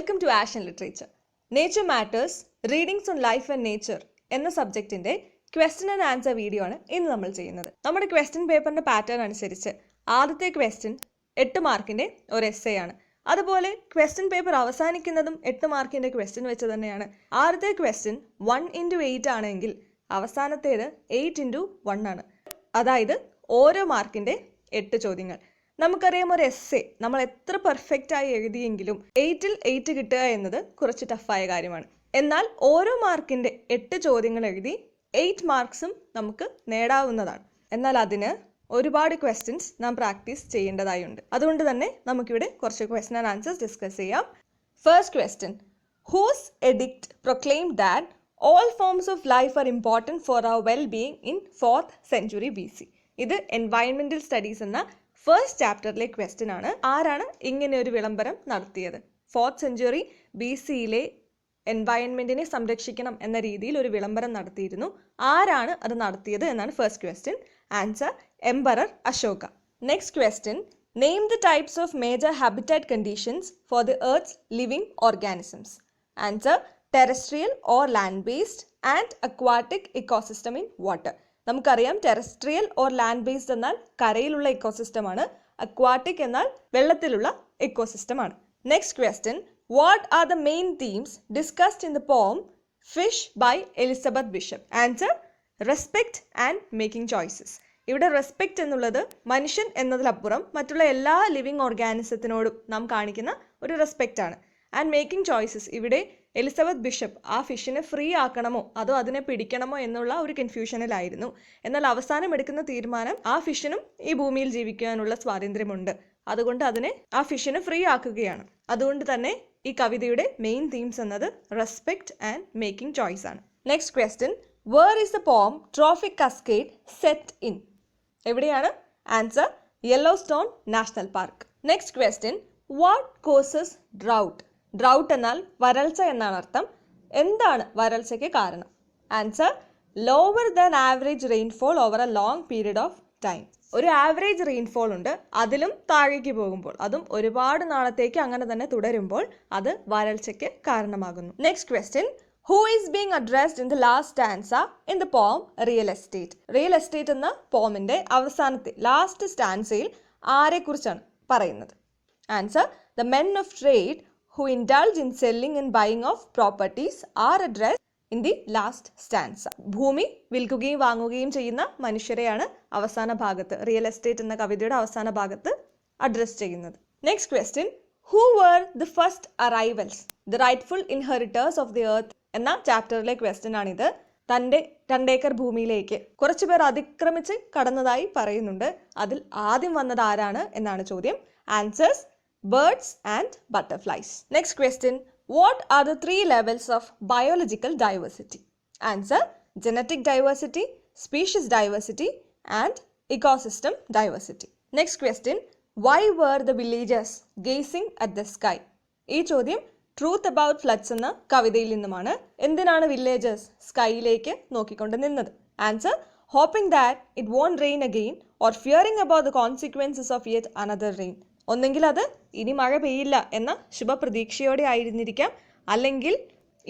Welcome to Ashan literature. Nature matters readings on life and nature എന്ന സബ്ജക്റ്റിന്റെ question and answer video ആണ് ഇന്ന് നമ്മൾ ചെയ്യുന്നത്. നമ്മുടെ ക്വസ്റ്റ്യൻ പേപ്പറിന്റെ പാറ്റേൺ അനുസരിച്ച് ആദ്യത്തെ ക്വസ്റ്റ്യൻ 8 മാർക്കിന്റെ ഒരു എസ്സേ ആണ്. അതുപോലെ ക്വസ്റ്റ്യൻ പേപ്പർ അവസാനിക്കുന്നതും 8 മാർക്കിന്റെ ക്വസ്റ്റ്യൻ വെച്ച് തന്നെയാണ്. ആദ്യത്തെ ക്വസ്റ്റ്യൻ 1x8 ആണെങ്കിൽ അവസാനത്തേത് 8x1 ആണ്. അതായത് ഓരോ മാർക്കിന്റെ 8 ചോദ്യങ്ങൾ. നമുക്കറിയാം, ഒരു എസ്സേ നമ്മൾ എത്ര പെർഫെക്റ്റ് ആയി എഴുതിയെങ്കിലും 8ൽ 8 കിട്ടുക എന്നത് കുറച്ച് ടഫായ കാര്യമാണ്. എന്നാൽ ഓരോ മാർക്കിന്റെ 8 ചോദ്യങ്ങൾ എഴുതി 8 മാർക്സും നമുക്ക് നേടാവുന്നതാണ്. എന്നാൽ അതിന് ഒരുപാട് ക്വസ്റ്റ്യൻസ് നാം പ്രാക്ടീസ് ചെയ്യേണ്ടതായുണ്ട്. അതുകൊണ്ട് തന്നെ നമുക്കിവിടെ കുറച്ച് ക്വസ്റ്റ്യൻ ആൻഡ് ആൻസേഴ്സ് ഡിസ്കസ് ചെയ്യാം. First question: whose edict proclaimed that all forms of life are important for our well-being in 4th century BC? ഇത് എൻവയൺമെന്റൽ സ്റ്റഡീസ് എന്ന ഫസ്റ്റ് ചാപ്റ്ററിലെ ക്വസ്റ്റ്യൻ ആണ്. ആരാണ് ഇങ്ങനെ ഒരു വിളംബരം നടത്തിയത്? 4th century BCയിലെ എൻവയൺമെന്റിനെ സംരക്ഷിക്കണം എന്ന രീതിയിൽ ഒരു വിളംബരം നടത്തിയിരുന്നു. ആരാണ് അത് നടത്തിയത് എന്നാണ് first question. Answer: emperor Ashoka. Next question: name the types of major habitat conditions for the earth's living organisms. Answer: terrestrial or land based and aquatic ecosystem in water. നമുക്കറിയാം, ടെറസ്ട്രിയൽ ഓർ ലാൻഡ് ബേസ്ഡ് എന്നാൽ കരയിലുള്ള ഇക്കോസിസ്റ്റമാണ്, aquatic എന്നാൽ വെള്ളത്തിലുള്ള ഇക്കോസിസ്റ്റമാണ്. Next question: what are the main themes discussed in the poem fish by Elizabeth Bishop? Answer: respect and making choices. ഇവിടെ respect എന്നുള്ളത് മനുഷ്യൻ എന്നതിലപ്പുറം മറ്റുള്ള എല്ലാ ലിവിങ് ഓർഗാനിസത്തിനോടും നാം കാണിക്കുന്ന ഒരു റെസ്പെക്റ്റ് ആണ്. ആൻഡ് മേക്കിംഗ് ചോയ്സസ്, ഇവിടെ എലിസബത്ത് ബിഷപ്പ് ആ ഫിഷിനെ ഫ്രീ ആക്കണമോ അതോ അതിനെ പിടിക്കണമോ എന്നുള്ള ഒരു കൺഫ്യൂഷനിലായിരുന്നു. എന്നാൽ അവസാനം എടുക്കുന്ന തീരുമാനം ആ ഫിഷിനും ഈ ഭൂമിയിൽ ജീവിക്കാനുള്ള സ്വാതന്ത്ര്യമുണ്ട്, അതുകൊണ്ട് അതിനെ ആ ഫിഷിനെ ഫ്രീ ആക്കുകയാണ്. അതുകൊണ്ട് തന്നെ ഈ കവിതയുടെ മെയിൻ തീംസ് എന്നത് റെസ്പെക്ട് ആൻഡ് മേക്കിംഗ് ചോയ്സ് ആണ്. Next question: where is the poem trophic cascade set in? എവിടെയാണ്? Answer: Yellowstone national park. Next question: what causes drought? Drought എന്നാൽ വരൾച്ച എന്നാണ് അർത്ഥം. എന്താണ് വരൾച്ചയ്ക്ക് കാരണം? Answer: lower than average rainfall over a long period of time. ഒരു average rainfall ഉണ്ട്, അതിലും താഴേക്ക് പോകുമ്പോൾ, അതും ഒരുപാട് നാളത്തേക്ക് അങ്ങനെ തന്നെ തുടരുമ്പോൾ അത് വരൾച്ചയ്ക്ക് കാരണമാകുന്നു. Next question: who is being addressed in the last stanza in the poem real estate? Real estate എന്ന പോമിന്റെ അവസാനത്തെ ലാസ്റ്റ് സ്റ്റാൻസയിൽ ആരെക്കുറിച്ചാണ് പറയുന്നത്? Answer: the men of trade who indulge in selling and buying of properties are addressed in the last stanza. ഭൂമി വിൽക്കുകയും വാങ്ങുകയും ചെയ്യുന്ന മനുഷ്യരെയാണ് അവസാന ഭാഗത്ത്, റിയൽ എസ്റ്റേറ്റ് എന്ന കവിതയുടെ അവസാന ഭാഗത്ത് അഡ്രസ് ചെയ്യുന്നത്. Next question: who were the first arrivals, the rightful inheritors of the earth എന്ന ചാപ്റ്ററിലെ ക്വസ്റ്റ്യൻ ആണിത്. തൻ്റെ 2 ഏക്കർ ഭൂമിയിലേക്ക് കുറച്ചു പേർ അതിക്രമിച്ച് കടന്നതായി പറയുന്നുണ്ട്. അതിൽ ആദ്യം വന്നത് ആരാണ് എന്നാണ് ചോദ്യം. Answers: birds and butterflies. Next question: what are the 3 levels of biological diversity? Answer: genetic diversity, species diversity and ecosystem diversity. Next question: why were the villagers gazing at the sky? ഈ ചോദ്യം truth about floods എന്ന കവിതയിൽ നിന്നുമാണ്. എന്തിനാണ് villagers സ്കൈയിലേക്ക് നോക്കിക്കൊണ്ട് നിന്നത്? Answer: hoping that it won't rain again or fearing about the consequences of yet another rain. ഒന്നെങ്കിൽ അത് ഇനി മഴ പെയ്യില്ല എന്ന ശുഭപ്രതീക്ഷയോടെ ആയിരുന്നിരിക്കാം, അല്ലെങ്കിൽ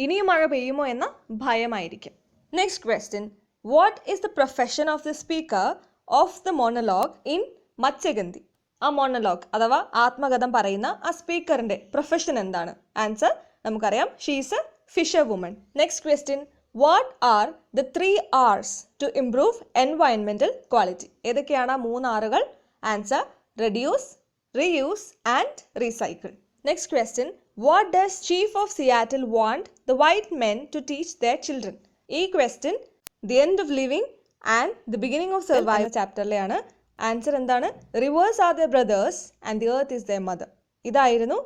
ഇനിയും മഴ പെയ്യുമോ എന്ന ഭയമായിരിക്കും. Next question: what is the profession of the speaker of the monologue in Matsyagandhi? ആ മോണോലോഗ് അഥവാ ആത്മകഥം പറയുന്ന ആ സ്പീക്കറിന്റെ പ്രൊഫഷൻ എന്താണ്? ആൻസർ: നമുക്കറിയാം, she is a fisher woman. Next question: what are the 3 R's to improve എൻവയൺമെന്റൽ ക്വാളിറ്റി? ഏതൊക്കെയാണ് ആ 3 R'കൾ? Answer: reduce, reuse and recycle. Next question: what does Chief of Seattle want the white men to teach their children? ഈ question the end of living and the beginning of survival ചാപ്റ്ററിലെയാണ്. Answer എന്താണ്? Rivers are their brothers and the earth is their mother. ഇതായിരുന്നു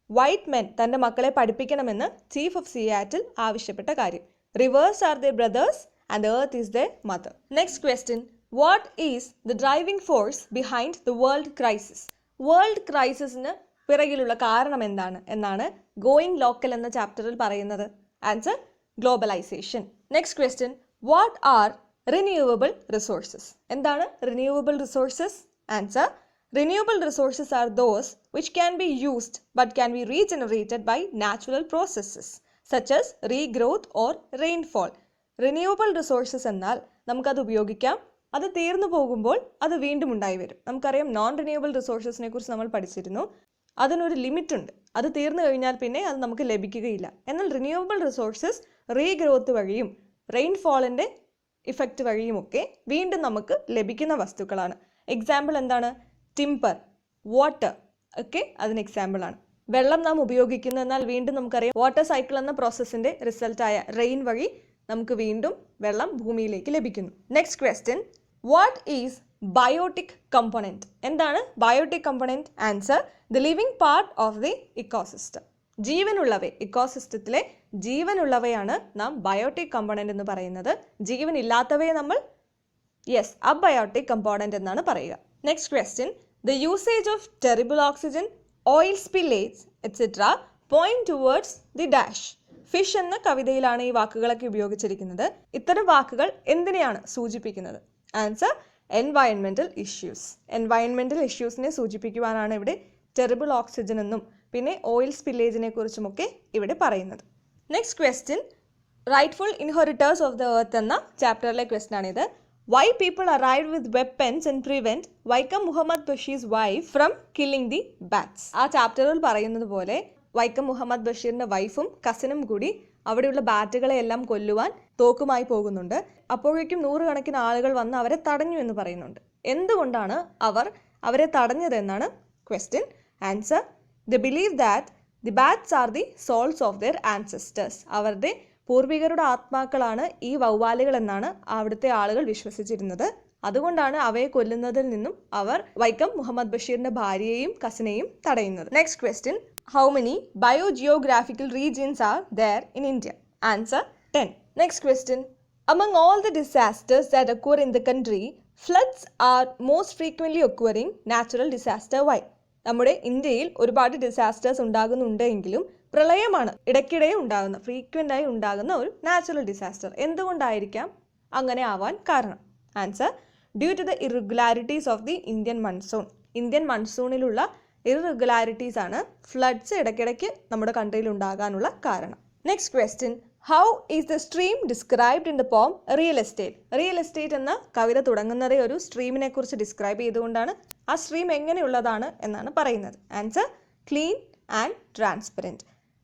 white men തൻ്റെ മക്കളെ പഠിപ്പിക്കണമെന്ന് chief of Seattle ആവശ്യപ്പെട്ട കാര്യം. Rivers are their brothers and the earth is their mother. Next question: what is the driving force behind the world crisis? World ക്രൈസിസിന് പിറകിലുള്ള കാരണം എന്താണ് എന്നാണ് ഗോയിങ് ലോക്കൽ എന്ന ചാപ്റ്ററിൽ പറയുന്നത്. Answer: globalisation. Next question: what are renewable resources? എന്താണ് renewable resources? Answer: Renewable resources are those which can be used but can be regenerated by natural processes such as regrowth or rainfall. Renewable resources എന്നാൽ നമുക്കത് ഉപയോഗിക്കാം, അത് തീർന്നു പോകുമ്പോൾ അത് വീണ്ടും ഉണ്ടായി വരും. നമുക്കറിയാം നോൺ റിന്യൂവബിൾ റിസോഴ്സസിനെ കുറിച്ച് നമ്മൾ പഠിച്ചിരുന്നു. അതിനൊരു ലിമിറ്റ് ഉണ്ട്, അത് തീർന്നു കഴിഞ്ഞാൽ പിന്നെ അത് നമുക്ക് ലഭിക്കുകയില്ല. എന്നാൽ റിന്യൂവബിൾ റിസോഴ്സസ് റീഗ്രോത്ത് വഴിയും റെയിൻഫോളിൻ്റെ ഇഫക്റ്റ് വഴിയുമൊക്കെ വീണ്ടും നമുക്ക് ലഭിക്കുന്ന വസ്തുക്കളാണ്. എക്സാമ്പിൾ എന്താണ്? ടിമ്പർ, വാട്ടർ ഒക്കെ അതിന് എക്സാമ്പിളാണ്. വെള്ളം നാം ഉപയോഗിക്കുന്നു, എന്നാൽ വീണ്ടും നമുക്കറിയാം വാട്ടർ സൈക്കിൾ എന്ന പ്രോസസ്സിൻ്റെ റിസൾട്ടായ റെയിൻ വഴി നമുക്ക് വീണ്ടും വെള്ളം ഭൂമിയിലേക്ക് ലഭിക്കുന്നു. Next question, what is biotic component? എന്താണ് biotic component? Answer, the living part of the ecosystem. ജീവനുള്ളവയെ, ഇക്കോസിസ്റ്റത്തിലെ ജീവനുള്ളവയാണ് നാം ബയോട്ടിക് കമ്പോണൻറ്റ് എന്ന് പറയുന്നത്. ജീവനില്ലാത്തവയെ നമ്മൾ അബയോട്ടിക് കമ്പോണൻറ്റ് എന്നാണ് പറയുക. Next question, the usage of terrible oxygen, oil spillage etcetera point towards the dash. Fish എന്ന കവിതയിലാണ് ഈ വാക്കുകളൊക്കെ ഉപയോഗിച്ചിരിക്കുന്നത്. ഇത്തരം വാക്കുകൾ എന്തിനെയാണ് സൂചിപ്പിക്കുന്നത്? Answer, environmental issues. എൻവയൺമെൻറ്റൽ ഇഷ്യൂസിനെ സൂചിപ്പിക്കുവാനാണ് ഇവിടെ ടെറിബിൾ ഓക്സിജൻ എന്നും പിന്നെ ഓയിൽ സ്പില്ലേജിനെ കുറിച്ചുമൊക്കെ ഇവിടെ പറയുന്നത്. Next question, rightful inheritors of the earth എന്ന ചാപ്റ്ററിലെ ക്വസ്റ്റ്യൻ ആണിത്. Why people arrived with weapons and prevent Vaikom Muhammad Basheer's wife from killing the bats. ആ ചാപ്റ്ററിൽ പറയുന്നത് പോലെ വൈക്കം മുഹമ്മദ് ബഷീറിൻ്റെ വൈഫും കസിനും കൂടി അവിടെയുള്ള ബാറ്റുകളെ എല്ലാം കൊല്ലുവാൻ തോക്കുമായി പോകുന്നുണ്ട്. അപ്പോഴേക്കും നൂറുകണക്കിന് ആളുകൾ വന്ന് അവരെ തടഞ്ഞു എന്ന് പറയുന്നുണ്ട്. എന്തുകൊണ്ടാണ് അവർ അവരെ തടഞ്ഞത് എന്നാണ് question. Answer, they believe that the bats are the souls of their ancestors. അവരുടെ പൂർവികരുടെ ആത്മാക്കളാണ് ഈ വവ്വാലുകൾ എന്നാണ് അവിടുത്തെ ആളുകൾ വിശ്വസിച്ചിരുന്നത്. അതുകൊണ്ടാണ് അവയെ കൊല്ലുന്നതിൽ നിന്നും അവർ വൈക്കം മുഹമ്മദ് ബഷീറിന്റെ ഭാര്യയെയും കസിനെയും തടയുന്നത്. Next question, how many biogeographical regions are there in India? Answer, 10. Next question, among all the disasters that occur in the country, floods are most frequently occurring natural disaster. Why? നമ്മുടെ ഇന്ത്യയിൽ ഒരുപാട് ഡിസാസ്റ്റേഴ്സ് ഉണ്ടാകുന്നുണ്ടെങ്കിലും പ്രളയമാണ് ഇടയ്ക്കിടെ ഉണ്ടാകുന്ന, ഫ്രീക്വൻ്റായി ഉണ്ടാകുന്ന ഒരു natural disaster. എന്തുകൊണ്ടായിരിക്കാം അങ്ങനെ ആവാൻ കാരണം? Answer, due to the irregularities of the Indian monsoon. Indian മൺസൂണിലുള്ള ഇറഗുലാരിറ്റീസ് ആണ് ഫ്ലഡ്സ് ഇടയ്ക്കിടയ്ക്ക് നമ്മുടെ കൺട്രിയിൽ ഉണ്ടാകാനുള്ള കാരണം. Next question, how is the stream described in the poem real estate? Real estate എന്ന കവിത തുടങ്ങുന്നതേ ഒരു സ്ട്രീമിനെ കുറിച്ച് ഡിസ്ക്രൈബ് ചെയ്തുകൊണ്ടാണ്. ആ സ്ട്രീം എങ്ങനെയുള്ളതാണ് എന്നാണ് പറയുന്നത്. Answer, clean and transparent.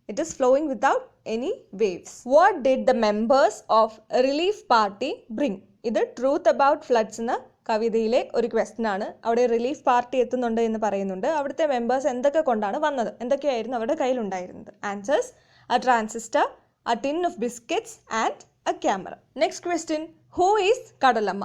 It is flowing without any waves. What did the members of relief party bring? ഇത് truth about floods എന്ന കവിതയിലെ ഒരു ക്വസ്റ്റ്യൻ ആണ്. അവിടെ റിലീഫ് പാർട്ടി എത്തുന്നുണ്ട് എന്ന് പറയുന്നുണ്ട്. അവിടുത്തെ മെമ്പേഴ്സ് എന്തൊക്കെ കൊണ്ടാണ് വന്നത്, എന്തൊക്കെയായിരുന്നു അവരുടെ കയ്യിലുണ്ടായിരുന്നത്? Answers, a transistor, a tin of biscuits and a camera. Next question, who is കടലമ്മ?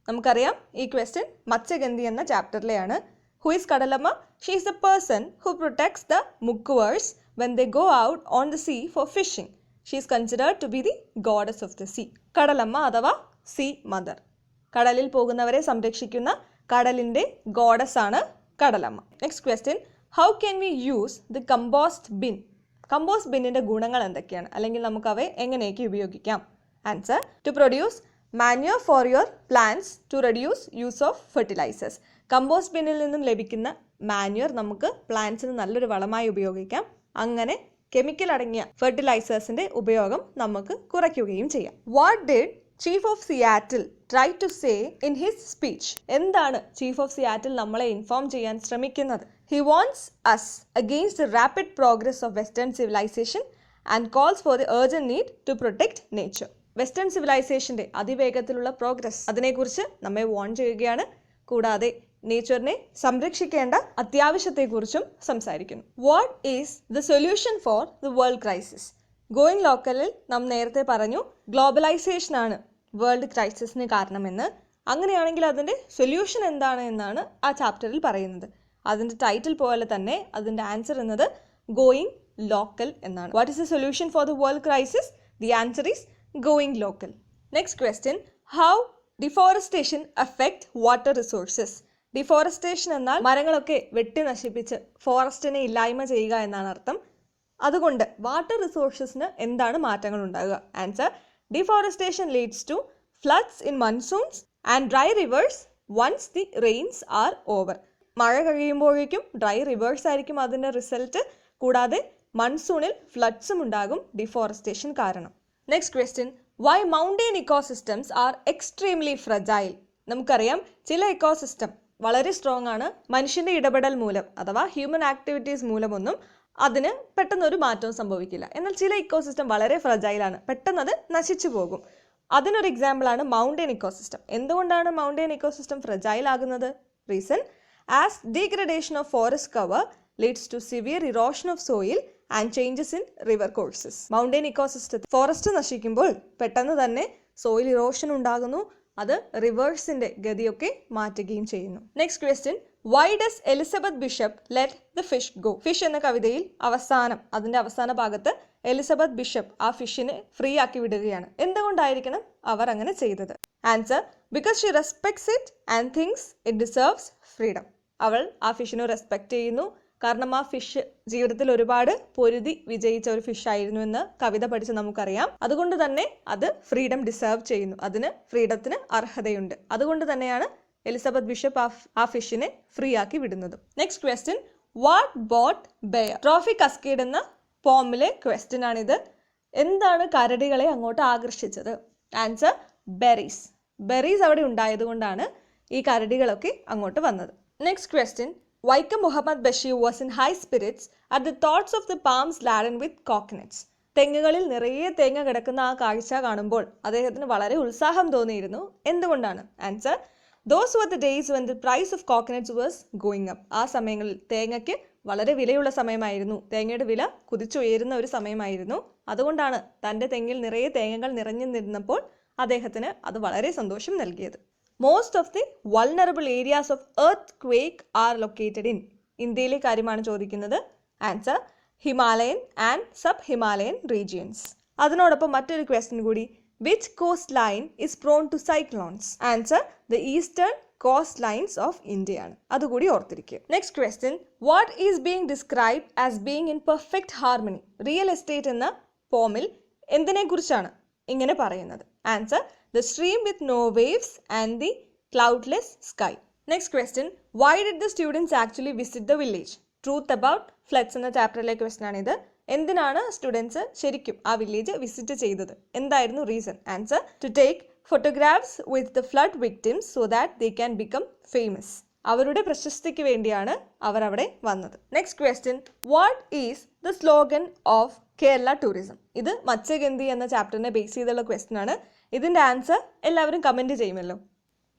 നമുക്കറിയാം ഈ ക്വസ്റ്റ്യൻ മത്സ്യഗന്ധി എന്ന ചാപ്റ്ററിലെയാണ്. Who is Kadalamma? She is the person who protects the മുക്കുവേഴ്സ് when they go out on the sea for fishing. She is considered to be the goddess of the sea. കടലമ്മ അഥവാ see mother. കടലിൽ പോകുന്നവരെ സംരക്ഷിക്കുന്ന കടലിൻ്റെ goddess ആണ് Kadalamma. Next question, how can we use the compost bin? Compost ബിന്നിൻ്റെ ഗുണങ്ങൾ എന്തൊക്കെയാണ്, അല്ലെങ്കിൽ നമുക്ക് അവയെ എങ്ങനെയൊക്കെ ഉപയോഗിക്കാം? Answer, to produce manure for your plants to reduce use of fertilisers. Compost ബിന്നിൽ നിന്നും ലഭിക്കുന്ന മാന്യൂർ നമുക്ക് പ്ലാന്റ്സിന് നല്ലൊരു വളമായി ഉപയോഗിക്കാം. അങ്ങനെ കെമിക്കൽ അടങ്ങിയ ഫെർട്ടിലൈസേഴ്സിൻ്റെ ഉപയോഗം നമുക്ക് കുറയ്ക്കുകയും ചെയ്യാം. What did chief of Seattle try to say in his speech? എന്താണ് ചീഫ് ഓഫ് സിയാറ്റിൽ നമ്മളെ ഇൻഫോം ചെയ്യാൻ ശ്രമിക്കുന്നത്? He warns us against the rapid progress of Western civilization and calls for the urgent need to protect nature. Western സിവിലൈസേഷൻ്റെ അതിവേഗത്തിലുള്ള progress, അതിനെക്കുറിച്ച് നമ്മെ warn ചെയ്യുകയാണ്. കൂടാതെ നേച്ചറിനെ സംരക്ഷിക്കേണ്ട അത്യാവശ്യത്തെക്കുറിച്ചും സംസാരിക്കുന്നു. What is the solution for the world crisis? Going ലോക്കലിൽ നാം നേരത്തെ പറഞ്ഞു ഗ്ലോബലൈസേഷനാണ് വേൾഡ് ക്രൈസിസിന് കാരണമെന്ന്. അങ്ങനെയാണെങ്കിൽ അതിൻ്റെ സൊല്യൂഷൻ എന്താണ് എന്നാണ് ആ ചാപ്റ്ററിൽ പറയുന്നത്. അതിൻ്റെ ടൈറ്റിൽ പോലെ തന്നെ അതിൻ്റെ ആൻസർ എന്നത് ഗോയിങ് ലോക്കൽ എന്നാണ്. What is the solution for the world crisis? The answer is going local. Next question, how deforestation affect water resources? Deforestation എന്നാൽ മരങ്ങളൊക്കെ വെട്ടി നശിപ്പിച്ച് ഫോറസ്റ്റിനെ ഇല്ലായ്മ ചെയ്യുക എന്നാണ് അർത്ഥം. അതുകൊണ്ട് വാട്ടർ റിസോഴ്സസിന് എന്താണ് മാറ്റങ്ങൾ ഉണ്ടാകുക? Answer, deforestation leads to floods in monsoons and dry rivers once the rains are over. മഴ കഴിയുമ്പോഴേക്കും ഡ്രൈ റിവേഴ്സ് ആയിരിക്കും അതിൻ്റെ റിസൾട്ട്. കൂടാതെ മൺസൂണിൽ ഫ്ലഡ്സും ഉണ്ടാകും ഡിഫോറസ്റ്റേഷൻ കാരണം. Next question, why mountain ecosystems are extremely fragile? നമുക്കറിയാം ചില ഇക്കോസിസ്റ്റം വളരെ സ്ട്രോങ് ആണ്. മനുഷ്യൻ്റെ ഇടപെടൽ മൂലം അഥവാ ഹ്യൂമൻ ആക്ടിവിറ്റീസ് മൂലമൊന്നും അതിന് പെട്ടെന്നൊരു മാറ്റവും സംഭവിക്കില്ല. എന്നാൽ ചില ഇക്കോസിസ്റ്റം വളരെ ഫ്രജൈലാണ്, പെട്ടെന്ന് അത് നശിച്ചു പോകും. അതിനൊരു എക്സാമ്പിളാണ് മൗണ്ടെയിൻ ഇക്കോസിസ്റ്റം. എന്തുകൊണ്ടാണ് മൗണ്ടെയിൻ ഇക്കോസിസ്റ്റം ഫ്രജൈൽ ആകുന്നത്? Reason, as degradation of forest cover leads to severe erosion of soil and changes in river courses. Mountain ഇക്കോസിസ്റ്റത്തിൽ ഫോറസ്റ്റ് നശിക്കുമ്പോൾ പെട്ടെന്ന് തന്നെ സോയിൽ ഇറോഷൻ ഉണ്ടാകുന്നു. അത് റിവേഴ്സിന്റെ ഗതിയൊക്കെ മാറ്റുകയും ചെയ്യുന്നു. Next question, why does Elizabeth bishop let the fish go? Fish എന്ന കവിതയിൽ അതിന്റെ അവസാന ഭാഗത്ത് എലിസബത്ത് ബിഷപ്പ് ആ ഫിഷിനെ ഫ്രീ ആക്കി വിടുകയാണ്. എന്തുകൊണ്ടായിരിക്കണം അവർ അങ്ങനെ ചെയ്തത്? Answer, because she respects it and things it deserves freedom. അവൾ ആ ഫിഷിനെ റെസ്പെക്ട് ചെയ്യുന്നു, കാരണം ആ ഫിഷ് ജീവിതത്തിൽ ഒരുപാട് പൊരുതി വിജയിച്ച ഒരു ഫിഷ് ആയിരുന്നു എന്ന് കവിത പഠിച്ച് നമുക്കറിയാം. അതുകൊണ്ട് തന്നെ അത് ഫ്രീഡം ഡിസേർവ് ചെയ്യുന്നു, അതിന് ഫ്രീഡത്തിന് അർഹതയുണ്ട്. അതുകൊണ്ട് തന്നെയാണ് എലിസബത്ത് ബിഷപ്പ് ആ ഫിഷിനെ ഫ്രീ ആക്കി വിടുന്നത്. Next question, what bought bear? Trophic cascade എന്ന പോമിലെ ക്വസ്റ്റ്യൻ ആണിത്. എന്താണ് കരടികളെ അങ്ങോട്ട് ആകർഷിച്ചത്? Answer, berries. ബെറീസ് അവിടെ ഉണ്ടായതുകൊണ്ടാണ് ഈ കരടികളൊക്കെ അങ്ങോട്ട് വന്നത്. Next question, Vaikom Muhammad Basheer was in high spirits at the thoughts of the palms laden with coconuts. തെങ്ങുകളിൽ നിറയെ തേങ്ങ കിടക്കുന്ന ആ കാഴ്ച കാണുമ്പോൾ അദ്ദേഹത്തിന് വളരെ ഉത്സാഹം തോന്നിയിരുന്നു. എന്തുകൊണ്ടാണ്? Answer, those were the days when the price of coconuts was going up. ആ സമയങ്ങളിൽ തേങ്ങയ്ക്ക് വളരെ വിലയുള്ള സമയമായിരുന്നു, തേങ്ങയുടെ വില കുതിച്ചുയരുന്ന ഒരു സമയമായിരുന്നു. അതുകൊണ്ടാണ് തൻ്റെ തെങ്ങിൽ നിറയെ തേങ്ങകൾ നിറഞ്ഞു നിന്നപ്പോൾ അദ്ദേഹത്തിന് അത് വളരെ സന്തോഷം നൽകിയത്. Most of the vulnerable areas of earthquake are located in? ഇന്ത്യയിലെ കാര്യമാണ് ചോദിക്കുന്നത്. Answer, Himalayan and sub Himalayan regions. അതിനോടൊപ്പം മറ്റൊരു ക്വസ്റ്റ്യൻ കൂടി, which coastline is prone to cyclones? Answer, the eastern coastlines of India ആണ്. അതുകൂടി ഓർത്തിരിക്കുക. Next question, what is being described as being in perfect harmony? Real estate എന്ന പോമിൽ എന്തിനെ കുറിച്ചാണ് ഇങ്ങനെ പറയുന്നത്? ആൻസർ, the stream with no waves and the cloudless sky. Next question, why did the students actually visit the village? Truth about floods എന്ന ചാപ്റ്ററിലെ question ആണിത്. എന്തിനാണ് സ്റ്റുഡൻസ് ശരിക്കും ആ വില്ലേജ് വിസിറ്റ് ചെയ്തത്? എന്തായിരുന്നു reason? Answer, to take photographs with the flood victims so that they can become famous. അവരുടെ പ്രശസ്തിക്ക് വേണ്ടിയാണ് അവർ അവിടെ വന്നത്. Next question, what is the slogan of Kerala tourism? ഇത് മത്സ്യഗന്ധി എന്ന ചാപ്റ്ററിനെ ബേസ് ചെയ്തുള്ള ക്വസ്റ്റ്യൻ ആണ്. ഇതിൻ്റെ ആൻസർ എല്ലാവരും കമൻറ്റ് ചെയ്യുമല്ലോ.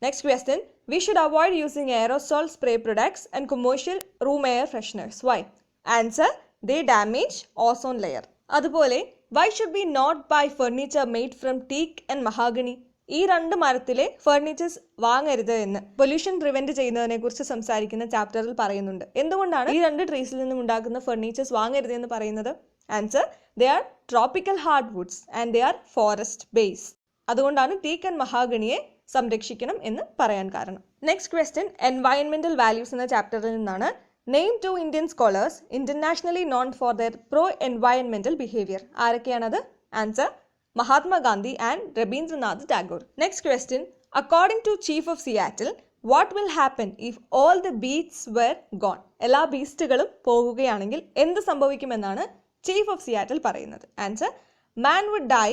Next question, we should avoid using aerosol spray products and commercial room air fresheners. Why? Answer, they damage ozone layer. അതുപോലെ why should we not buy furniture made from teak and mahogany? ഈ രണ്ട് മരത്തിലെ furnitures വാങ്ങരുത് എന്ന് pollution prevent ചെയ്യുന്നതിനെ കുറിച്ച് സംസാരിക്കുന്ന ചാപ്റ്ററിൽ പറയുന്നുണ്ട്. എന്തുകൊണ്ടാണ് ഈ രണ്ട് ട്രീസിൽ നിന്നും ഉണ്ടാക്കുന്ന ഫർണിച്ചേഴ്സ് വാങ്ങരുത് എന്ന് പറയുന്നത്? Answer, they are tropical hard Woods and they are forest base. അതുകൊണ്ടാണ് ടീക്ക് ആൻഡ് മഹാഗണിയെ സംരക്ഷിക്കണം എന്ന് പറയാൻ കാരണം. നെക്സ്റ്റ് ക്വസ്റ്റ്യൻ, എൻവയൺമെന്റൽ വാല്യൂസ് എന്ന ചാപ്റ്ററിൽ നിന്നാണ്. Name 2 Indian scholars internationally known for their pro എൻവയൺമെന്റൽ ബിഹേവിയർ. ആരൊക്കെയാണത്? Answer, Mahatma Gandhi and Rabindranath Tagore. Next question, according to chief of Seattle what will happen if all the beats were gone? എല്ലാ ബീസ്റ്റുകളും പോകുകയാണെങ്കിൽ എന്ത് സംഭവിക്കുമെന്നാണ് ചീഫ് ഓഫ് സിയാറ്റിൽ പറയുന്നത്? Answer, man would die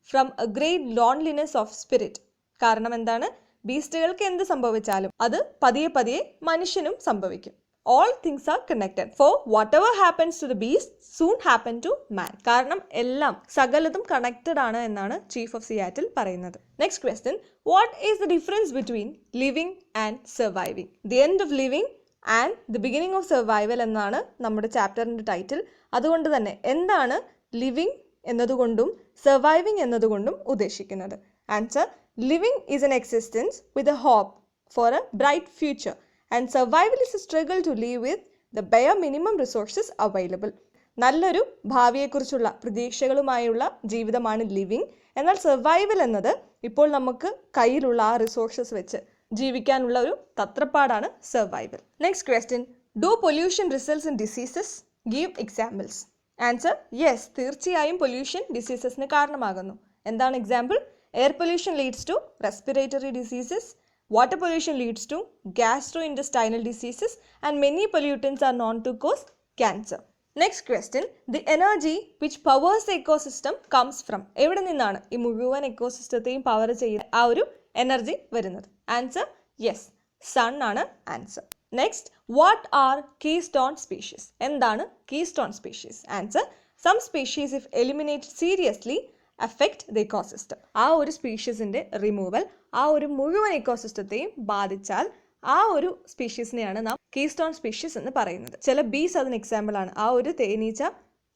from a great loneliness of spirit. കാരണം എന്താണ്? ബീസ്റ്റുകൾക്ക് എന്ത് സംഭവിച്ചാലും അത് പതിയെ പതിയെ മനുഷ്യനും സംഭവിക്കും. All things are connected, for whatever happens to the beast soon happen to man. കാരണം എല്ലാം സകലതും കണക്റ്റഡ് ആണ് എന്നാണ് ചീഫ് ഓഫ് സിയാറ്റിൽ പറയുന്നത്. Next question, what is the difference between living and surviving? The end of living and the beginning of survival എന്നാണ് നമ്മുടെ ചാപ്റ്ററിൻ്റെ title. അതുകൊണ്ട് തന്നെ എന്താണ് ലിവിങ് എന്നതുകൊണ്ടും സർവൈവിങ് എന്നതുകൊണ്ടും ഉദ്ദേശിക്കുന്നത്? Answer, living is an existence with a hope for a bright future and survival is a struggle to live with the bare minimum resources available. നല്ലൊരു ഭാവിയെക്കുറിച്ചുള്ള പ്രതീക്ഷകളുമായുള്ള ജീവിതമാണ് ലിവിങ്. എന്നാൽ സർവൈവൽ എന്നത് ഇപ്പോൾ നമുക്ക് കയ്യിലുള്ള ആ റിസോഴ്സസ് വെച്ച് ജീവിക്കാനുള്ള ഒരു തത്രപ്പാടാണ് survival. Next question, do pollution results in diseases? Give examples. Answer, yes, തീർച്ചയായും പൊല്യൂഷൻ ഡിസീസസിന് കാരണമാകുന്നു. എന്താണ് example? Air pollution leads to respiratory diseases, Water pollution leads to gastrointestinal diseases and many pollutants are known to cause cancer. Next question, the energy which powers the ecosystem comes from. എവിടെ നിന്നാണ് ഈ മുഴുവൻ എക്കോസിസ്റ്റത്തെയും power ചെയ്യുന്ന ആ ഒരു energy വരുന്നത്? Answer yes, sun ആണ് answer. Next, what are keystone species? എന്താണ് keystone species? Answer, some species if eliminate seriously affect the ecosystem. ആ ഒരു സ്പീഷീസിൻ്റെ റിമൂവൽ ആ ഒരു മുഴുവൻ ഇക്കോസിസ്റ്റത്തെയും ബാധിച്ചാൽ ആ ഒരു സ്പീഷീസിനെയാണ് നാം കീസ്റ്റോൺ സ്പീഷീസ് എന്ന് പറയുന്നത്. ചില ബീസ് അതിന് എക്സാമ്പിൾ ആണ്. ആ ഒരു തേനീച്ച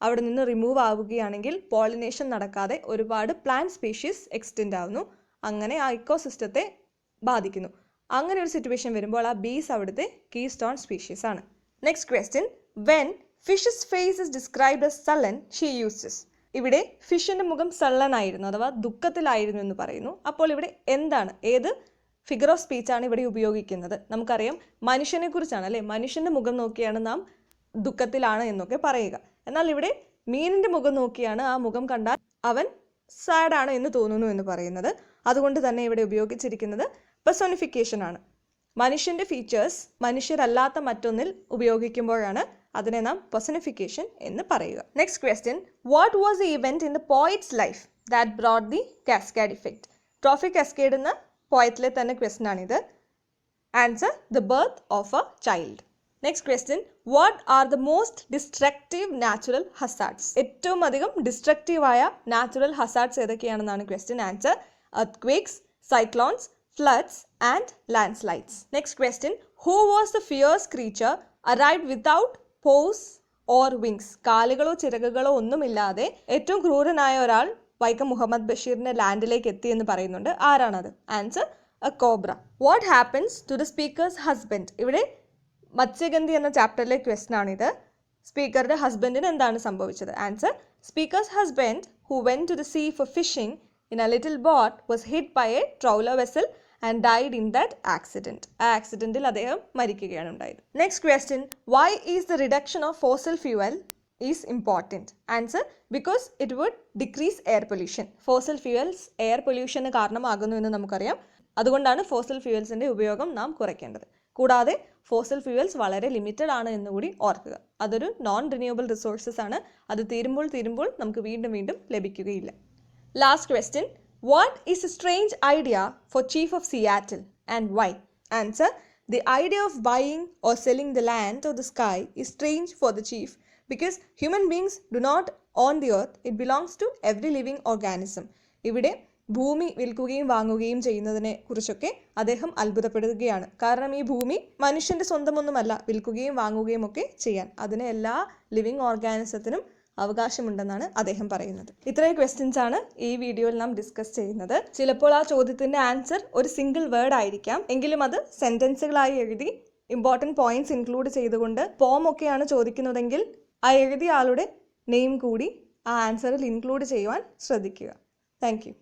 അവിടെ നിന്ന് റിമൂവ് ആവുകയാണെങ്കിൽ പോളിനേഷൻ നടക്കാതെ ഒരുപാട് പ്ലാന്റ് സ്പീഷീസ് എക്സ്റ്റെൻഡ് ആവുന്നു, അങ്ങനെ ആ ഇക്കോസിസ്റ്റത്തെ ബാധിക്കുന്നു. അങ്ങനെ ഒരു സിറ്റുവേഷൻ വരുമ്പോൾ ആ ബീസ് അവിടുത്തെ കീസ്റ്റോൺ സ്പീഷീസ് ആണ്. Next question, when fishes face is described as sullen she uses. ഇവിടെ ഫിഷിന്റെ മുഖം സള്ളനായിരുന്നു അഥവാ ദുഃഖത്തിലായിരുന്നു എന്ന് പറയുന്നു. അപ്പോൾ ഇവിടെ എന്താണ്, ഏത് ഫിഗർ ഓഫ് സ്പീച്ച് ആണ് ഇവിടെ ഉപയോഗിക്കുന്നത്? നമുക്കറിയാം മനുഷ്യനെ കുറിച്ചാണ് അല്ലേ, മനുഷ്യന്റെ മുഖം നോക്കിയാണ് നാം ദുഃഖത്തിലാണ് എന്നൊക്കെ പറയുക. എന്നാൽ ഇവിടെ മീനിന്റെ മുഖം നോക്കിയാണ് ആ മുഖം കണ്ടാൽ അവൻ സാഡ് ആണ് എന്ന് തോന്നുന്നു എന്ന് പറയുന്നത്. അതുകൊണ്ട് തന്നെ ഇവിടെ ഉപയോഗിച്ചിരിക്കുന്നത് പെർസോണിഫിക്കേഷൻ ആണ്. മനുഷ്യന്റെ ഫീച്ചേഴ്സ് മനുഷ്യരല്ലാത്ത മറ്റൊന്നിൽ ഉപയോഗിക്കുമ്പോഴാണ് അതിനെ നാം പെർസോണിഫിക്കേഷൻ എന്ന് പറയുക. Next question, what was the event in the poet's life that brought the cascade effect? Trophic cascade എന്ന പോയറ്റിലെ തന്നെ ക്വസ്റ്റ്യൻ ആണിത്. Answer, the birth of a child. Next question, what are the most destructive natural hazards? ഏറ്റവും അധികം ഡിസ്ട്രക്റ്റീവായ natural hazards ഏതൊക്കെയാണെന്നാണ് question. Answer, earthquakes, cyclones, floods and landslides. Next question, who was the fierce creature arrived without paws or wings? കാലുകളോ ചിറകുകളോ ഒന്നുമില്ലാതെ ഏറ്റവും ക്രൂരനായ ഒരാൾ വൈക്കം മുഹമ്മദ് ബഷീറിന്റെ ലാൻഡിലേക്ക് എത്തി എന്ന് പറയുന്നുണ്ട്. ആരാണത്? Answer, a cobra. What happens to the speaker's husband? ഇവിടെ മത്സ്യഗന്ധി എന്ന ചാപ്റ്ററിലെ ക്വസ്റ്റ്യൻ ആണിത്. സ്പീക്കറുടെ ഹസ്ബൻഡിന് എന്താണ് സംഭവിച്ചത്? Answer, speaker's husband who went to the sea for fishing in a little boat was hit by a trawler vessel and died in that accident. ആ ആക്സിഡന്റിൽ അദ്ദേഹം മരിക്കുകയാണ് ഉണ്ടായത്. Next question, why is the reduction of fossil fuel is important? Answer, because it would decrease air pollution. Fossil fuels air പൊല്യൂഷന് കാരണമാകുന്നു എന്ന് നമുക്കറിയാം. അതുകൊണ്ടാണ് ഫോസിൽ ഫ്യൂവൽസിന്റെ ഉപയോഗം നാം കുറയ്ക്കേണ്ടത്. കൂടാതെ ഫോസിൽ ഫ്യൂവൽസ് വളരെ ലിമിറ്റഡ് ആണ് എന്നുകൂടി ഓർക്കുക. അതൊരു നോൺ റിന്യൂവബിൾ റിസോഴ്സസ് ആണ്. അത് തീരുമ്പോൾ നമുക്ക് വീണ്ടും ലഭിക്കുകയില്ല. Last question, what is a strange idea for Chief of Seattle and why? Answer, the idea of buying or selling the land or the sky is strange for the chief because human beings do not own the earth, it belongs to every living organism. ഇവിടെ ഭൂമി വിൽക്കുകയും വാങ്ങുകയും ചെയ്യുന്നതിനെ കുറിച്ചൊക്കെ അദ്ദേഹം അത്ഭുതപ്പെടുകയാണ്. കാരണം ഈ ഭൂമി മനുഷ്യന്റെ സ്വന്തമൊന്നുമല്ല, വിൽക്കുകയും വാങ്ങുകയും ഒക്കെ ചെയ്യാൻ അതിന് എല്ലാ ലിവിങ് ഓർഗാനിസത്തിനും അവകാശമുണ്ടെന്നാണ് അദ്ദേഹം പറയുന്നത്. ഇത്രയും ക്വസ്റ്റ്യൻസ് ആണ് ഈ വീഡിയോയിൽ നാം ഡിസ്കസ് ചെയ്യുന്നത്. ചിലപ്പോൾ ആ ചോദ്യത്തിന്റെ ആൻസർ ഒരു സിംഗിൾ വേർഡ് ആയിരിക്കാം, എങ്കിലും അത് സെന്റൻസുകളായി എഴുതി ഇമ്പോർട്ടൻറ്റ് പോയിന്റ്സ് ഇൻക്ലൂഡ് ചെയ്തുകൊണ്ട് പോം ഒക്കെയാണ് ചോദിക്കുന്നതെങ്കിൽ ആ എഴുതിയ ആളുടെ നെയിം കൂടി ആ ആൻസറിൽ ഇൻക്ലൂഡ് ചെയ്യുവാൻ ശ്രദ്ധിക്കുക. Thank you.